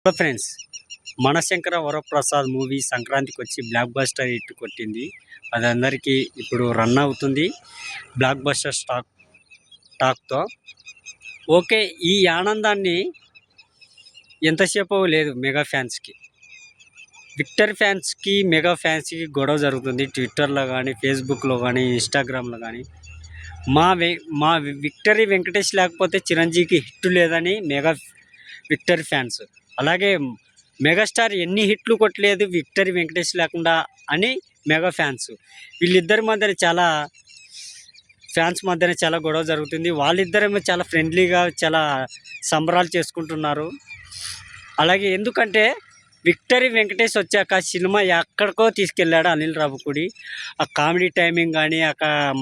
Hello friends, మనశంకర Varaprasad movie సంక్రాంతికి వచ్చి block buster hit కొట్టింది. అది అందరికీ ఇప్పుడు రన్ అవుతుంది బ్లాక్ బస్టర్ టాక్తో. ఓకే, ఈ ఆనందాన్ని ఎంతసేపు లేదు మెగా ఫ్యాన్స్కి. విక్టర్ ఫ్యాన్స్కి మెగా ఫ్యాన్స్కి గొడవ జరుగుతుంది ట్విట్టర్లో కానీ, ఫేస్బుక్లో కానీ, ఇన్స్టాగ్రామ్లో కానీ. మా విక్టరీ వెంకటేష్ లేకపోతే చిరంజీవికి హిట్ లేదని మెగా విక్టరీ ఫ్యాన్స్, అలాగే మెగాస్టార్ ఎన్ని హిట్లు కొట్టలేదు విక్టరీ వెంకటేష్ లేకుండా అని మెగా ఫ్యాన్స్. వీళ్ళిద్దరి మధ్యన చాలా గొడవ జరుగుతుంది. వాళ్ళిద్దరేమో చాలా ఫ్రెండ్లీగా చాలా సంబరాలు చేసుకుంటున్నారు. అలాగే ఎందుకంటే విక్టరీ వెంకటేష్ వచ్చాక సినిమా ఎక్కడికో తీసుకెళ్ళాడు అనిల్ రావిపూడి. ఆ కామెడీ టైమింగ్ కానీ, ఆ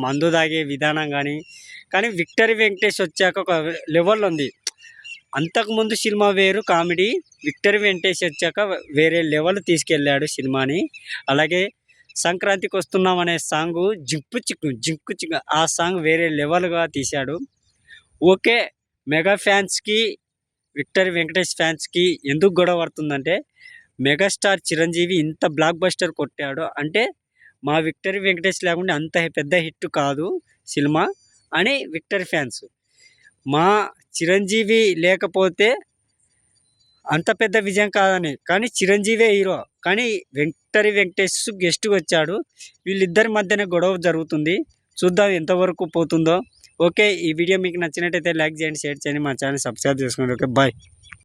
మందు తాగే విధానం కానీ విక్టరీ వెంకటేష్ వచ్చాక ఒక లెవెల్ ఉంది. అంతకుముందు సినిమా వేరు కామెడీ, విక్టరీ వెంకటేష్ వచ్చాక వేరే లెవెల్ తీసుకెళ్ళాడు సినిమాని. అలాగే సంక్రాంతికి వస్తున్నాం అనే సాంగు జింకు చిక్కు ఆ సాంగ్ వేరే లెవెల్గా తీశాడు. ఓకే, మెగా ఫ్యాన్స్కి విక్టరీ వెంకటేష్ ఫ్యాన్స్కి ఎందుకు గొడవ పడుతుందంటే, మెగాస్టార్ చిరంజీవి ఇంత బ్లాక్ బస్టర్ కొట్టాడు అంటే మా విక్టరీ వెంకటేష్ లేకుండా అంత పెద్ద హిట్ కాదు సినిమా అని విక్టరీ ఫ్యాన్స్. మా చిరంజీవి లేకపోతే అంత పెద్ద విజయం కాదని, కానీ చిరంజీవే హీరో, కానీ విక్టరీ వెంకటేష్ గెస్ట్గా వచ్చాడు. వీళ్ళిద్దరి మధ్యనే గొడవ జరుగుతుంది. చూద్దాం ఎంతవరకు పోతుందో. ఓకే, ఈ వీడియో మీకు నచ్చినట్టయితే లైక్ చేయండి, షేర్ చేయండి, మా ఛానల్ సబ్స్క్రైబ్ చేసుకోండి. Okay, bye.